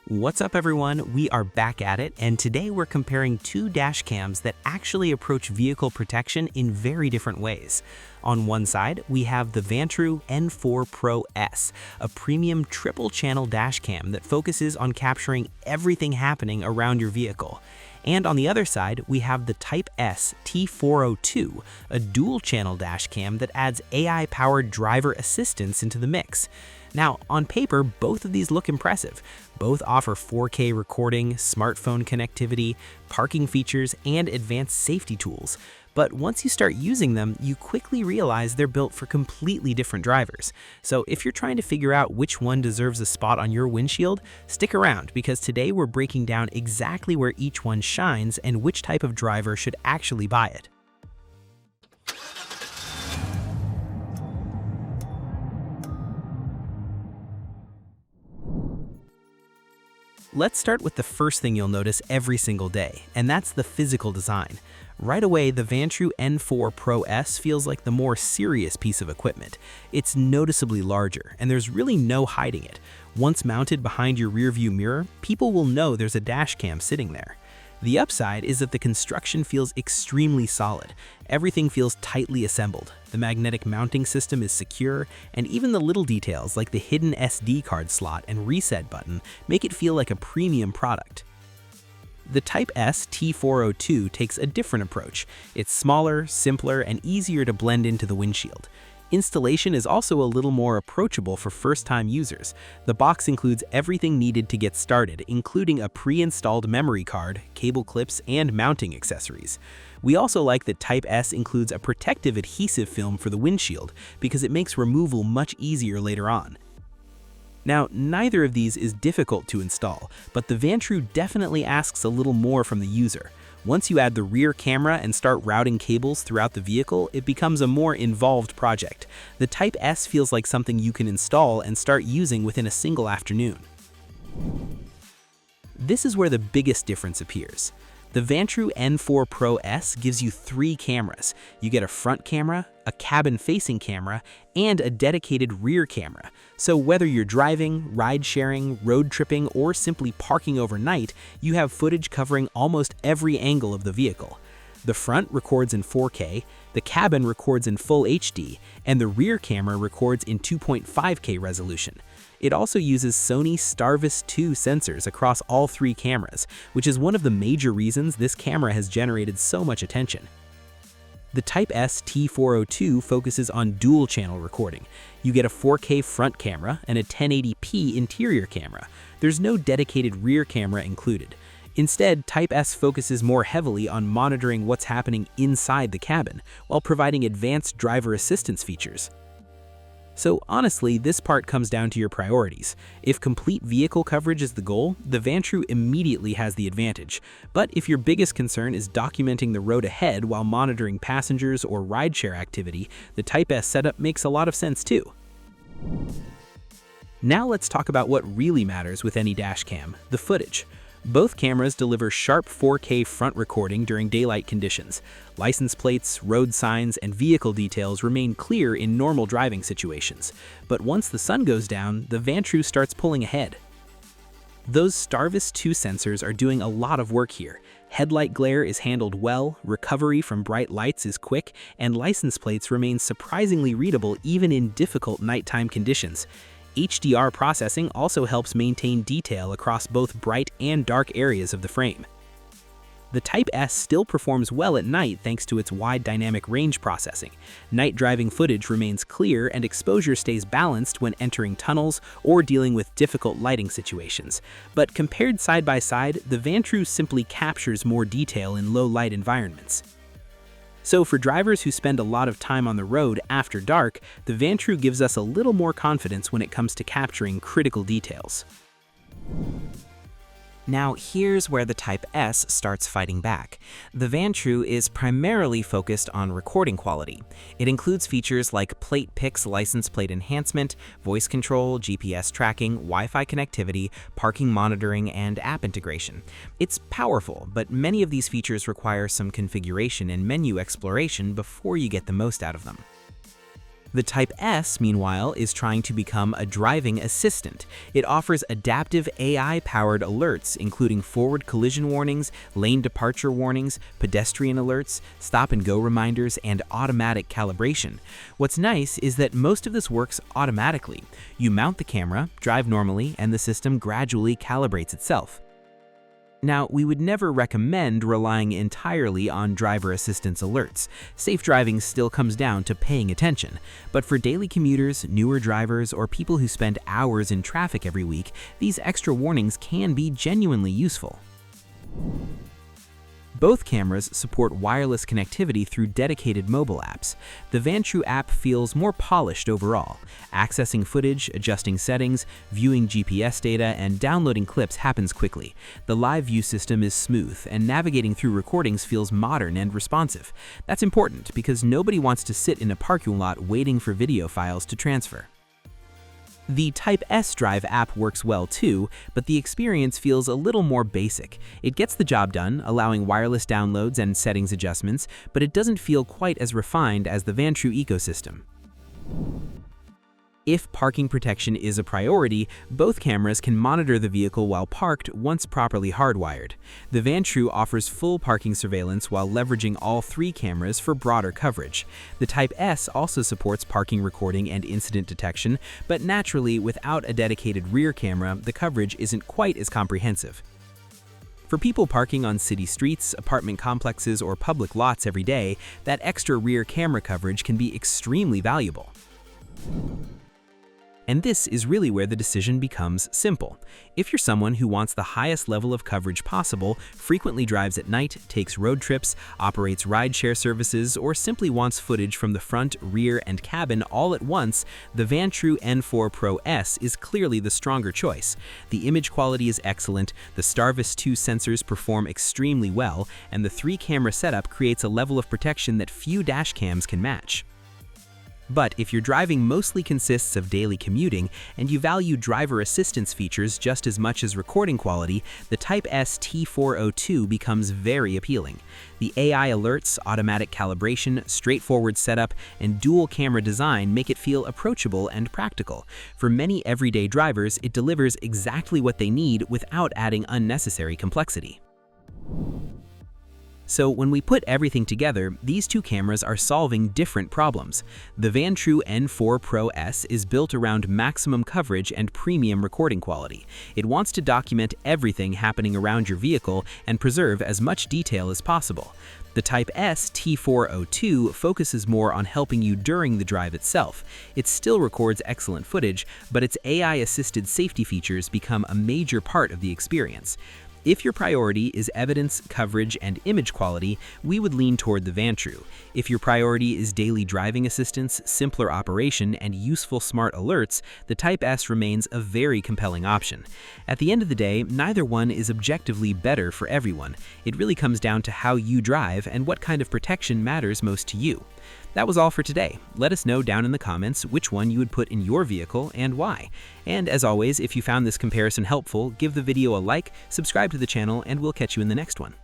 What's up everyone, we are back at it, and today we're comparing two dash cams that actually approach vehicle protection in very different ways. On one side, we have the Vantrue N4 Pro S, a premium triple-channel dash cam that focuses on capturing everything happening around your vehicle. And on the other side, we have the TYPE S T402, a dual-channel dash cam that adds AI-powered driver assistance into the mix. Now, on paper, both of these look impressive. Both offer 4K recording, smartphone connectivity, parking features, and advanced safety tools. But once you start using them, you quickly realize they're built for completely different drivers. So if you're trying to figure out which one deserves a spot on your windshield, stick around because today we're breaking down exactly where each one shines and which type of driver should actually buy it. Let's start with the first thing you'll notice every single day, and that's the physical design. Right away, the Vantrue N4 Pro S feels like the more serious piece of equipment. It's noticeably larger, and there's really no hiding it. Once mounted behind your rearview mirror, people will know there's a dash cam sitting there. The upside is that the construction feels extremely solid. Everything feels tightly assembled. The magnetic mounting system is secure, and even the little details like the hidden SD card slot and reset button make it feel like a premium product. The TYPE S T402 takes a different approach. It's smaller, simpler, and easier to blend into the windshield. Installation is also a little more approachable for first-time users. The box includes everything needed to get started, including a pre-installed memory card, cable clips, and mounting accessories. We also like that TYPE S includes a protective adhesive film for the windshield because it makes removal much easier later on. Now, neither of these is difficult to install, but the Vantrue definitely asks a little more from the user. Once you add the rear camera and start routing cables throughout the vehicle, it becomes a more involved project. The TYPE S feels like something you can install and start using within a single afternoon. This is where the biggest difference appears. The Vantrue N4 Pro S gives you 3 cameras. You get a front camera, a cabin-facing camera, and a dedicated rear camera. So whether you're driving, ride-sharing, road tripping, or simply parking overnight, you have footage covering almost every angle of the vehicle. The front records in 4K, the cabin records in full HD, and the rear camera records in 2.5K resolution. It also uses Sony Starvis 2 sensors across all 3 cameras, which is one of the major reasons this camera has generated so much attention. The TYPE S T402 focuses on dual-channel recording. You get a 4K front camera and a 1080p interior camera. There's no dedicated rear camera included. Instead, TYPE S focuses more heavily on monitoring what's happening inside the cabin, while providing advanced driver assistance features. So honestly, this part comes down to your priorities. If complete vehicle coverage is the goal, the Vantrue immediately has the advantage. But if your biggest concern is documenting the road ahead while monitoring passengers or rideshare activity, the TYPE S setup makes a lot of sense too. Now let's talk about what really matters with any dash cam, the footage. Both cameras deliver sharp 4K front recording during daylight conditions. License plates, road signs, and vehicle details remain clear in normal driving situations. But once the sun goes down, the Vantrue starts pulling ahead. Those Starvis 2 sensors are doing a lot of work here. Headlight glare is handled well, recovery from bright lights is quick, and license plates remain surprisingly readable even in difficult nighttime conditions. HDR processing also helps maintain detail across both bright and dark areas of the frame. The TYPE S still performs well at night thanks to its wide dynamic range processing. Night driving footage remains clear and exposure stays balanced when entering tunnels or dealing with difficult lighting situations. But compared side by side, the Vantrue simply captures more detail in low light environments. So for drivers who spend a lot of time on the road after dark, the Vantrue gives us a little more confidence when it comes to capturing critical details. Now here's where the TYPE S starts fighting back. The Vantrue is primarily focused on recording quality. It includes features like PlatePix license plate enhancement, voice control, GPS tracking, Wi-Fi connectivity, parking monitoring, and app integration. It's powerful, but many of these features require some configuration and menu exploration before you get the most out of them. The Type S, meanwhile, is trying to become a driving assistant. It offers adaptive AI-powered alerts, including forward collision warnings, lane departure warnings, pedestrian alerts, stop-and-go reminders, and automatic calibration. What's nice is that most of this works automatically. You mount the camera, drive normally, and the system gradually calibrates itself. Now, we would never recommend relying entirely on driver assistance alerts. Safe driving still comes down to paying attention. But for daily commuters, newer drivers, or people who spend hours in traffic every week, these extra warnings can be genuinely useful. Both cameras support wireless connectivity through dedicated mobile apps. The Vantrue app feels more polished overall. Accessing footage, adjusting settings, viewing GPS data, and downloading clips happens quickly. The live view system is smooth, and navigating through recordings feels modern and responsive. That's important because nobody wants to sit in a parking lot waiting for video files to transfer. The TYPE S Drive app works well too, but the experience feels a little more basic. It gets the job done, allowing wireless downloads and settings adjustments, but it doesn't feel quite as refined as the Vantrue ecosystem. If parking protection is a priority, both cameras can monitor the vehicle while parked once properly hardwired. The Vantrue offers full parking surveillance while leveraging all three cameras for broader coverage. The Type S also supports parking recording and incident detection, but naturally, without a dedicated rear camera, the coverage isn't quite as comprehensive. For people parking on city streets, apartment complexes, or public lots every day, that extra rear camera coverage can be extremely valuable. And this is really where the decision becomes simple. If you're someone who wants the highest level of coverage possible, frequently drives at night, takes road trips, operates rideshare services, or simply wants footage from the front, rear, and cabin all at once, the Vantrue N4 Pro S is clearly the stronger choice. The image quality is excellent, the Starvis 2 sensors perform extremely well, and the 3-camera setup creates a level of protection that few dashcams can match. But if your driving mostly consists of daily commuting and you value driver assistance features just as much as recording quality, the TYPE S T402 becomes very appealing. The AI alerts, automatic calibration, straightforward setup, and dual camera design make it feel approachable and practical. For many everyday drivers, it delivers exactly what they need without adding unnecessary complexity. So when we put everything together, these two cameras are solving different problems. The Vantrue N4 Pro S is built around maximum coverage and premium recording quality. It wants to document everything happening around your vehicle and preserve as much detail as possible. The TYPE S T402 focuses more on helping you during the drive itself. It still records excellent footage, but its AI-assisted safety features become a major part of the experience. If your priority is evidence, coverage, and image quality, we would lean toward the Vantrue. If your priority is daily driving assistance, simpler operation, and useful smart alerts, the TYPE S remains a very compelling option. At the end of the day, neither one is objectively better for everyone. It really comes down to how you drive and what kind of protection matters most to you. That was all for today. Let us know down in the comments which one you would put in your vehicle and why. And as always, if you found this comparison helpful, give the video a like, subscribe to the channel, and we'll catch you in the next one.